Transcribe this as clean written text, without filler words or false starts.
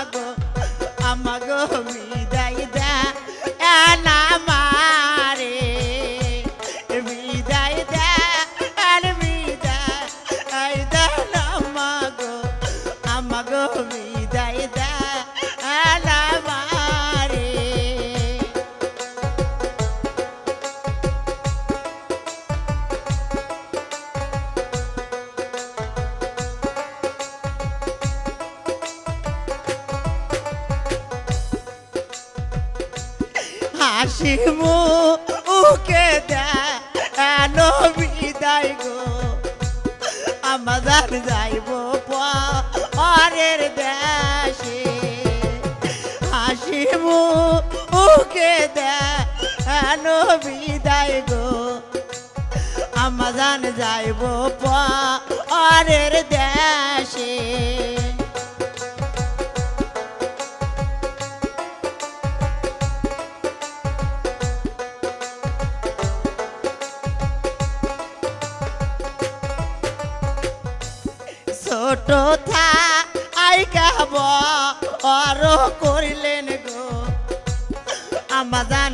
আমাগো আমাগো বিদায় দে না মারে বিদায় দে আর বিদায় দে না মাগো আমাগো বিদায় দে না মারে হাসি মুখে দেন বিদায় গো আমাদের যাইব পরের দেশে হাসি মুখে দেন বিদায় গো আমাদের যাইব পরের দেশে ছোট থাইকা বড় করিলেন গো আমাদের